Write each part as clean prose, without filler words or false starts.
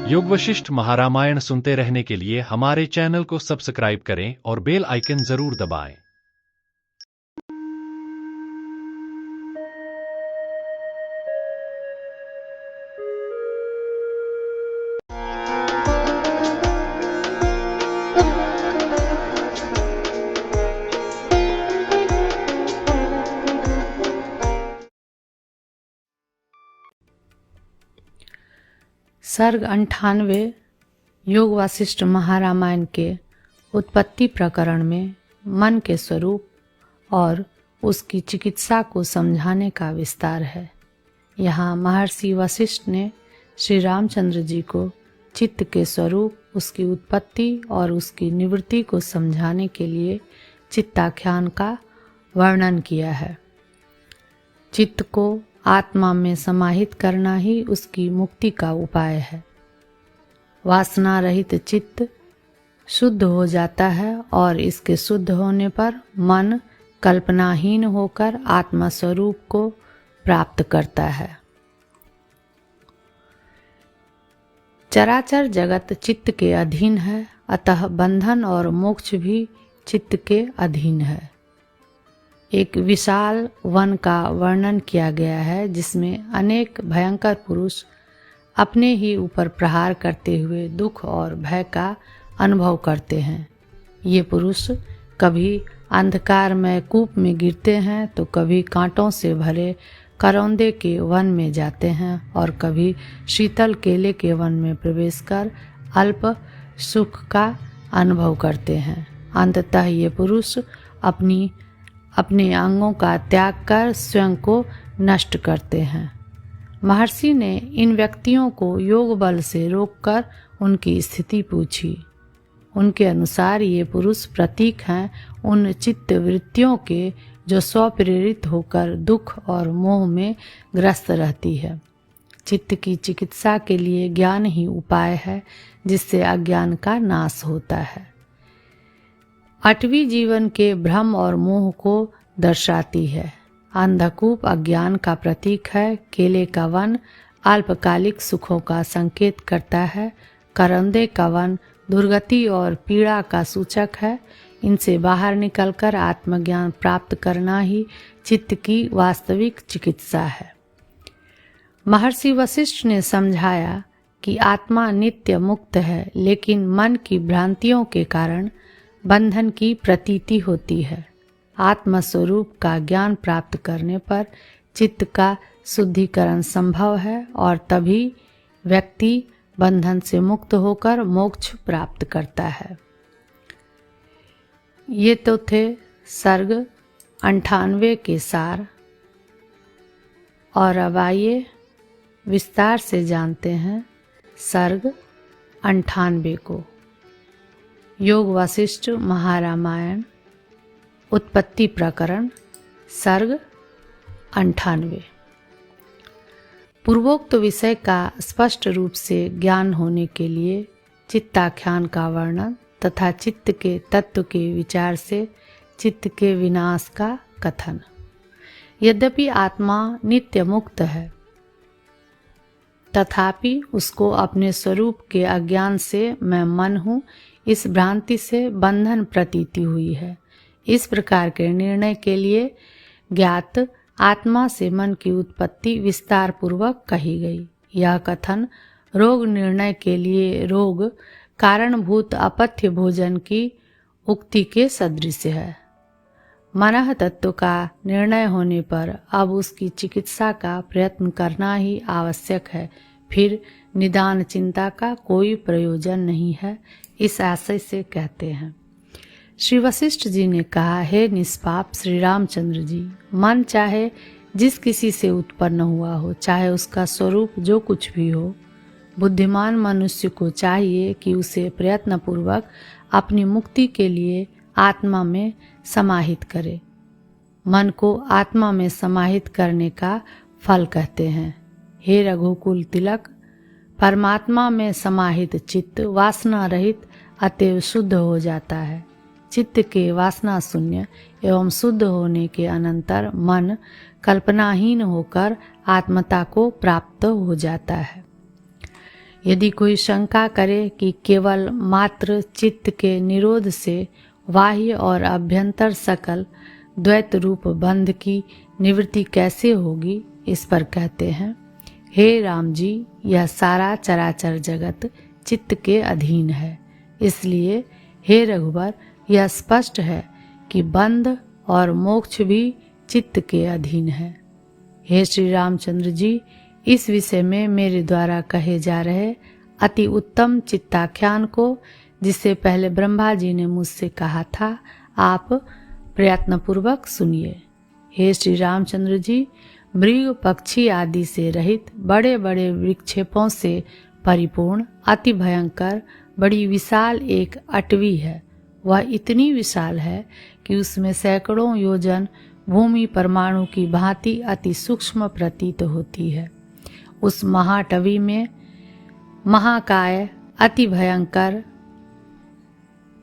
योग वशिष्ठ महारामायण सुनते रहने के लिए हमारे चैनल को सब्सक्राइब करें और बेल आइकन जरूर दबाएं। सर्ग 98 योग वासिष्ठ महारामायण के उत्पत्ति प्रकरण में मन के स्वरूप और उसकी चिकित्सा को समझाने का विस्तार है। यहाँ महर्षि वशिष्ठ ने श्री रामचंद्र जी को चित्त के स्वरूप, उसकी उत्पत्ति और उसकी निवृत्ति को समझाने के लिए चित्ताख्यान का वर्णन किया है। चित्त को आत्मा में समाहित करना ही उसकी मुक्ति का उपाय है। वासना रहित चित्त शुद्ध हो जाता है और इसके शुद्ध होने पर मन कल्पनाहीन होकर आत्मा स्वरूप को प्राप्त करता है। चराचर जगत चित्त के अधीन है, अतः बंधन और मोक्ष भी चित्त के अधीन है। एक विशाल वन का वर्णन किया गया है जिसमें अनेक भयंकर पुरुष अपने ही ऊपर प्रहार करते हुए दुख और भय का अनुभव करते हैं। ये पुरुष कभी अंधकार में कूप में गिरते हैं तो कभी कांटों से भरे करौंदे के वन में जाते हैं और कभी शीतल केले के वन में प्रवेश कर अल्प सुख का अनुभव करते हैं। अंततः ये पुरुष अपने अंगों का त्याग कर स्वयं को नष्ट करते हैं। महर्षि ने इन व्यक्तियों को योग बल से रोककर उनकी स्थिति पूछी। उनके अनुसार ये पुरुष प्रतीक हैं उन चित्त वृत्तियों के जो स्वप्रेरित होकर दुख और मोह में ग्रस्त रहती है। चित्त की चिकित्सा के लिए ज्ञान ही उपाय है जिससे अज्ञान का नाश होता है। आठवीं जीवन के भ्रम और मोह को दर्शाती है। अंधकूप अज्ञान का प्रतीक है। केले का वन अल्पकालिक सुखों का संकेत करता है। करौंदे का वन दुर्गति और पीड़ा का सूचक है। इनसे बाहर निकलकर आत्मज्ञान प्राप्त करना ही चित्त की वास्तविक चिकित्सा है। महर्षि वशिष्ठ ने समझाया कि आत्मा नित्य मुक्त है, लेकिन मन की भ्रांतियों के कारण बंधन की प्रतीति होती है। आत्म स्वरूप का ज्ञान प्राप्त करने पर चित्त का शुद्धिकरण संभव है और तभी व्यक्ति बंधन से मुक्त होकर मोक्ष प्राप्त करता है। ये तो थे सर्ग 98 के सार, और अब आइए विस्तार से जानते हैं सर्ग 98 को। योग वासिष्ठ महारामायण उत्पत्ति प्रकरण सर्ग 98। पूर्वोक्त विषय का स्पष्ट रूप से ज्ञान होने के लिए चित्ताख्यान का वर्णन तथा चित्त के तत्व के विचार से चित्त के विनाश का कथन। यद्यपि आत्मा नित्य मुक्त है, तथापि उसको अपने स्वरूप के अज्ञान से मैं मन हूँ इस भ्रांति से बंधन प्रतीति हुई है। इस प्रकार के निर्णय के लिए ज्ञात आत्मा से मन की उत्पत्ति विस्तार पूर्वक कही गई। यह कथन रोग निर्णय के लिए रोग कारणभूत अपथ्य भोजन की उक्ति के सदृश है। मनः तत्व का निर्णय होने पर अब उसकी चिकित्सा का प्रयत्न करना ही आवश्यक है, फिर निदान चिंता का कोई प्रयोजन नहीं है, इस आशय से कहते हैं। श्री वशिष्ठ जी ने कहा, हे निष्पाप श्री रामचंद्र जी, मन चाहे जिस किसी से उत्पन्न हुआ हो, चाहे उसका स्वरूप जो कुछ भी हो, बुद्धिमान मनुष्य को चाहिए कि उसे प्रयत्नपूर्वक अपनी मुक्ति के लिए आत्मा में समाहित करे। मन को आत्मा में समाहित करने का फल कहते हैं। हे रघुकुल तिलक, परमात्मा में समाहित चित्त वासना रहित अतएव शुद्ध हो जाता है। चित्त के वासना शून्य एवं शुद्ध होने के अनंतर मन कल्पनाहीन होकर आत्मता को प्राप्त हो जाता है। यदि कोई शंका करे कि केवल मात्र चित्त के निरोध से बाह्य और अभ्यंतर सकल द्वैत रूप बंध की निवृत्ति कैसे होगी, इस पर कहते हैं, हे राम जी, यह सारा चराचर जगत चित्त के अधीन है। इसलिए हे रघुवर, यह स्पष्ट है कि बंध और मोक्ष भी चित्त के अधीन है। हे श्री रामचंद्र जी, इस विषय में मेरे द्वारा कहे जा रहे अति उत्तम चित्ताख्यान को, जिससे पहले ब्रह्मा जी ने मुझसे कहा था, आप प्रयत्नपूर्वक सुनिए। हे श्री रामचंद्र जी, मृग पक्षी आदि से रहित बड़े बड़े विक्षेपों से परिपूर्ण अति भयंकर बड़ी विशाल एक अटवी है। वह इतनी विशाल है कि उसमें सैकड़ों योजन भूमि परमाणु की भांति अति सूक्ष्म प्रतीत होती है। उस महाटवी में महाकाय अति भयंकर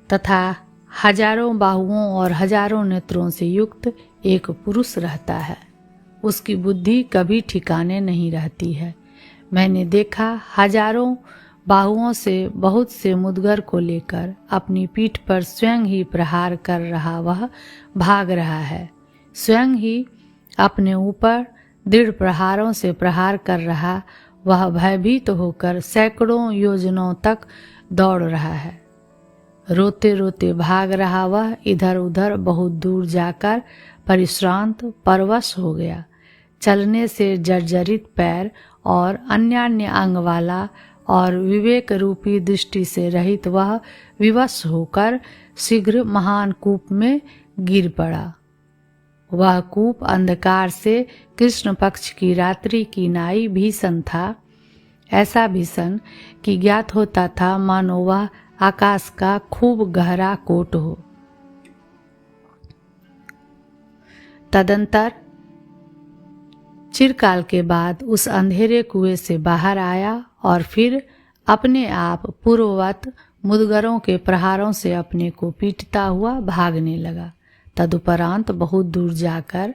तथा हजारों बाहुओं और हजारों नेत्रों से युक्त एक पुरुष रहता है। उसकी बुद्धि कभी ठिकाने नहीं रहती है। मैंने देखा, हजारों बाहुओं से बहुत से मुद्गर को लेकर अपनी पीठ पर स्वयं ही प्रहार कर रहा वह भाग रहा है। स्वयं ही अपने ऊपर दृढ़ प्रहारों से प्रहार कर रहा वह भयभीत होकर सैकड़ों योजनों तक दौड़ रहा है। रोते रोते भाग रहा वह इधर उधर बहुत दूर जाकर परिश्रांत परवश हो गया। चलने से जर्जरित पैर और अन्य अंग वाला और विवेक रूपी दृष्टि से रहित वह विवश होकर शीघ्र महान कूप में गिर पड़ा। वह कूप अंधकार से कृष्ण पक्ष की रात्रि की नाई भीषण था। ऐसा भीषण कि ज्ञात होता था मानो वह आकाश का खूब गहरा कोट हो। तदंतर चिरकाल के बाद उस अंधेरे कुएं से बाहर आया और फिर अपने आप पूर्ववत मुद्गरों के प्रहारों से अपने को पीटता हुआ भागने लगा। तदुपरांत बहुत दूर जाकर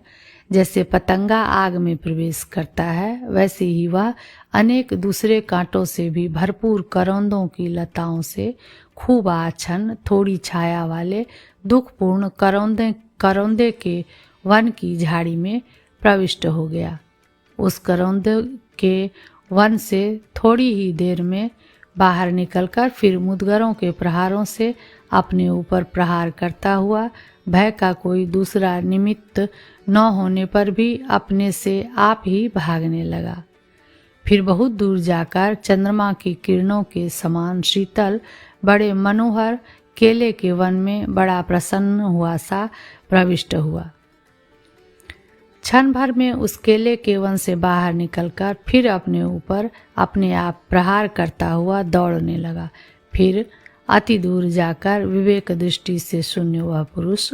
जैसे पतंगा आग में प्रवेश करता है, वैसे ही वह अनेक दूसरे कांटों से भी भरपूर करौंदों की लताओं से खूब आच्छन्न थोड़ी छाया वाले दुखपूर्ण करौंदे के वन की झाड़ी में प्रविष्ट हो गया। उस करौंदे के वन से थोड़ी ही देर में बाहर निकलकर फिर मुद्गरों के प्रहारों से अपने ऊपर प्रहार करता हुआ भय का कोई दूसरा निमित्त न होने पर भी अपने से आप ही भागने लगा। फिर बहुत दूर जाकर चंद्रमा की किरणों के समान शीतल बड़े मनोहर केले के वन में बड़ा प्रसन्न हुआ सा प्रविष्ट हुआ। क्षण भर में उस केले के वन से बाहर निकलकर फिर अपने ऊपर अपने आप प्रहार करता हुआ दौड़ने लगा। फिर अति दूर जाकर विवेक दृष्टि से शून्य वह पुरुष,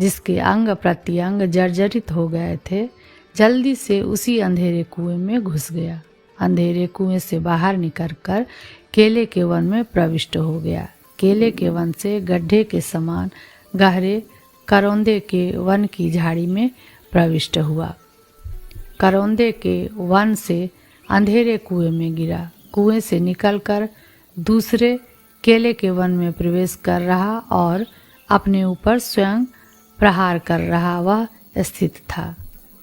जिसके अंग प्रत्यंग जर्जरित हो गए थे, जल्दी से उसी अंधेरे कुएं में घुस गया। अंधेरे कुएं से बाहर निकलकर केले के वन में प्रविष्ट हो गया। केले के वन से गड्ढे के समान गहरे करौंदे के वन की झाड़ी में प्रविष्ट हुआ। करौंदे के वन से अंधेरे कुएं में गिरा। कुएं से निकलकर दूसरे केले के वन में प्रवेश कर रहा और अपने ऊपर स्वयं प्रहार कर रहा वह स्थित था।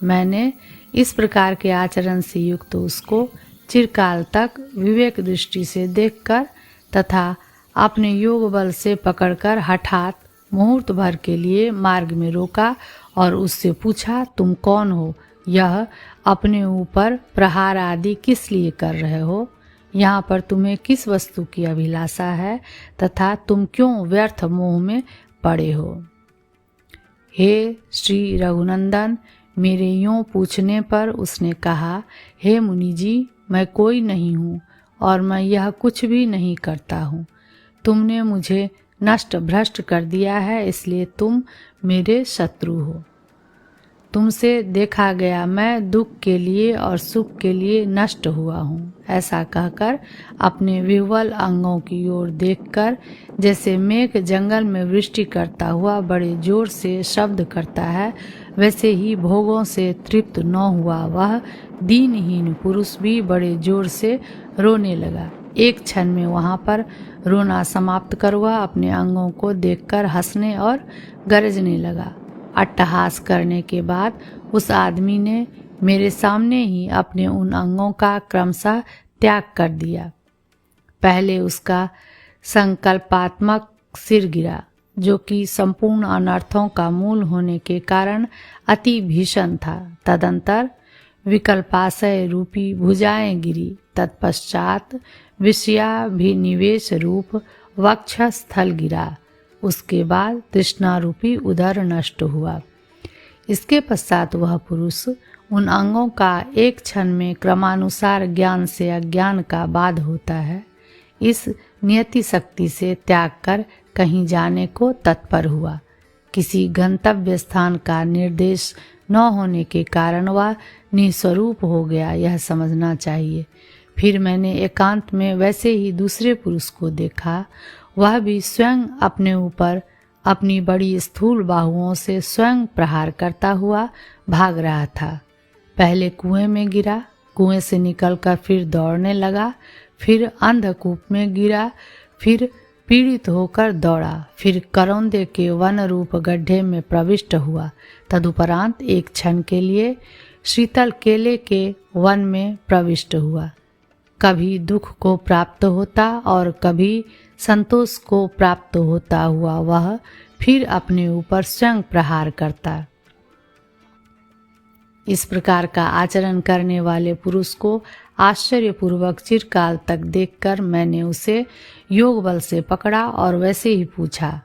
मैंने इस प्रकार के आचरण से युक्त उसको चिरकाल तक विवेक दृष्टि से देखकर तथा अपने योग बल से पकड़कर हठात मुहूर्त भर के लिए मार्ग में रोका और उससे पूछा, तुम कौन हो? यह अपने ऊपर प्रहार आदि किस लिए कर रहे हो? यहाँ पर तुम्हें किस वस्तु की अभिलाषा है तथा तुम क्यों व्यर्थ मोह में पड़े हो? हे श्री रघुनंदन, मेरे यूँ पूछने पर उसने कहा, हे मुनि जी, मैं कोई नहीं हूँ और मैं यह कुछ भी नहीं करता हूँ। तुमने मुझे नष्ट भ्रष्ट कर दिया है, इसलिए तुम मेरे शत्रु हो। तुमसे देखा गया मैं दुख के लिए और सुख के लिए नष्ट हुआ हूँ। ऐसा कहकर अपने विह्वल अंगों की ओर देखकर जैसे मेघ जंगल में वृष्टि करता हुआ बड़े जोर से शब्द करता है, वैसे ही भोगों से तृप्त न हुआ वह दीनहीन पुरुष भी बड़े जोर से रोने लगा। एक क्षण में वहाँ पर रोना समाप्त कर वह अपने अंगों को देखकर हंसने और गरजने लगा। अट्टहास करने के बाद उस आदमी ने मेरे सामने ही अपने उन अंगों का क्रमशः त्याग कर दिया। पहले उसका संकल्पात्मक सिर गिरा, जो कि संपूर्ण अनर्थों का मूल होने के कारण अति भीषण था। तदंतर विकल्पाशय रूपी भुजाएं गिरी। तत्पश्चात विषयाभिनिवेश रूप वक्षस्थल गिरा। उसके बाद तृष्णा रूपी उदर नष्ट हुआ। इसके पश्चात वह पुरुष उन अंगों का एक क्षण में क्रमानुसार ज्ञान से अज्ञान का बाध होता है, इस नियति शक्ति से त्याग कर कहीं जाने को तत्पर हुआ। किसी गंतव्य स्थान का निर्देश न होने के कारण वह निस्वरूप हो गया, यह समझना चाहिए। फिर मैंने एकांत में वैसे ही दूसरे पुरुष को देखा। वह भी स्वयं अपने ऊपर अपनी बड़ी स्थूल बाहुओं से स्वयं प्रहार करता हुआ भाग रहा था। पहले कुएं में गिरा, कुएं से निकलकर फिर दौड़ने लगा, फिर अंधकूप में गिरा, फिर पीड़ित होकर दौड़ा, फिर करौंदे के वन रूप गड्ढे में प्रविष्ट हुआ। तदुपरांत एक क्षण के लिए शीतल केले के वन में प्रविष्ट हुआ। कभी दुख को प्राप्त होता और कभी संतोष को प्राप्त होता हुआ वह फिर अपने ऊपर स्वयं प्रहार करता। इस प्रकार का आचरण करने वाले पुरुष को आश्चर्यपूर्वक चिरकाल तक देखकर मैंने उसे योग बल से पकड़ा और वैसे ही पूछा।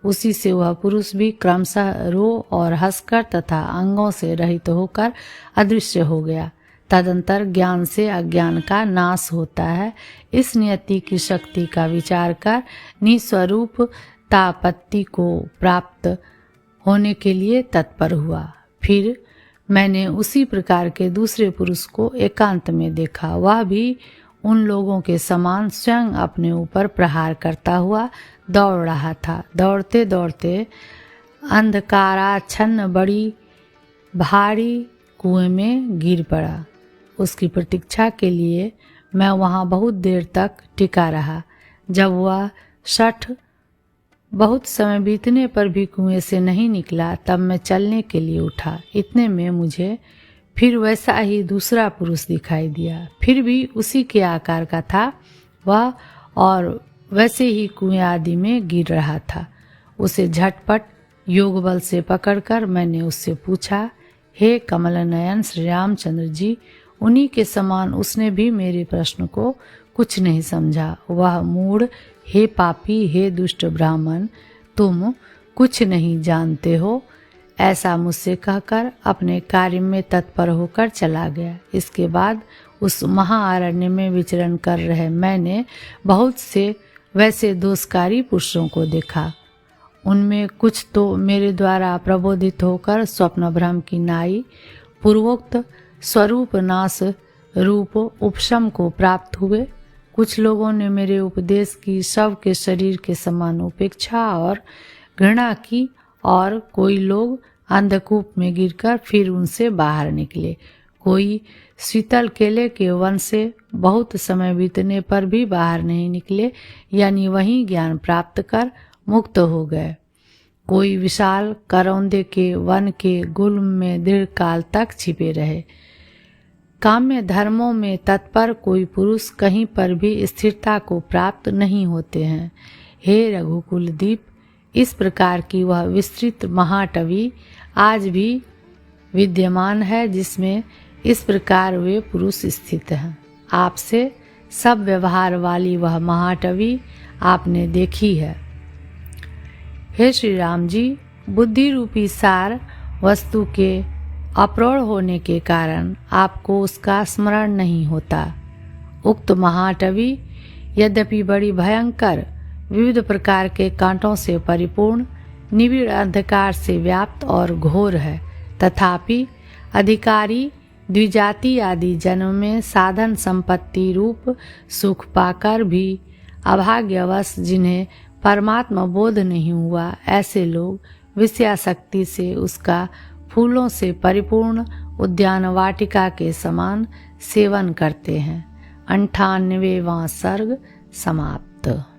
उसी से वह पुरुष भी क्रमशः रो और हंसकर तथा अंगों से रहित होकर अदृश्य हो गया। तदंतर ज्ञान से अज्ञान का नाश होता है। इस नियति की शक्ति का विचार कर निस्वरूप तापत्ति को प्राप्त होने के लिए तत्पर हुआ। फिर मैंने उसी प्रकार के दूसरे पुरुष को एकांत में देखा। वह भी उन लोगों के समान स्वयं अपने ऊपर प्रहार करता हुआ दौड़ रहा था। दौड़ते दौड़ते अंधकाराच्छन्न बड़ी भारी कुएं में गिर पड़ा। उसकी प्रतीक्षा के लिए मैं वहाँ बहुत देर तक टिका रहा। जब वह बहुत समय बीतने पर भी कुएं से नहीं निकला, तब मैं चलने के लिए उठा। इतने में मुझे फिर वैसा ही दूसरा पुरुष दिखाई दिया, फिर भी उसी के आकार का था वह और वैसे ही कुएं आदि में गिर रहा था। उसे झटपट योग बल से पकड़कर मैंने उससे पूछा, हे कमल नयन श्री रामचंद्र जी। उन्हीं के समान उसने भी मेरे प्रश्न को कुछ नहीं समझा। वह मूढ़, हे पापी, हे दुष्ट ब्राह्मण, तुम कुछ नहीं जानते हो, ऐसा मुझसे कहकर अपने कार्य में तत्पर होकर चला गया। इसके बाद उस महाअरण्य में विचरण कर रहे मैंने बहुत से वैसे दोषकारी पुरुषों को देखा। उनमें कुछ तो मेरे द्वारा प्रबोधित होकर स्वप्न भ्रम की नाई पूर्वोक्त स्वरूप नाश रूप उपशम को प्राप्त हुए। कुछ लोगों ने मेरे उपदेश की शव के शरीर के समान उपेक्षा और घृणा की, और कोई लोग अंधकूप में गिरकर फिर उनसे बाहर निकले। कोई शीतल केले के वन से बहुत समय बीतने पर भी बाहर नहीं निकले, यानी वहीं ज्ञान प्राप्त कर मुक्त हो गए। कोई विशाल करौंदे के वन के गुल्म में दीर्घ काल तक छिपे रहे। काम्य धर्मों में तत्पर कोई पुरुष कहीं पर भी स्थिरता को प्राप्त नहीं होते हैं। हे रघुकुल दीप, इस प्रकार की वह विस्तृत महाटवी आज भी विद्यमान है, जिसमें इस प्रकार वे पुरुष स्थित हैं। आपसे सब व्यवहार वाली वह महाटवी आपने देखी है। हे श्री राम जी, बुद्धि रूपी सार वस्तु के अप्रोढ़ होने के कारण आपको उसका स्मरण नहीं होता। उक्त महाटवी यद्यपि बड़ी भयंकर, विविध प्रकार के कांटों से परिपूर्ण, निविड़ अंधकार से व्याप्त और घोर है, तथापि अधिकारी द्विजाति आदि जन्म में साधन संपत्ति रूप सुख पाकर भी अभाग्यवश जिन्हें परमात्मा बोध नहीं हुआ, ऐसे लोग विषयासक्ति से उसका फूलों से परिपूर्ण उद्यान वाटिका के समान सेवन करते हैं। 98वां सर्ग समाप्त।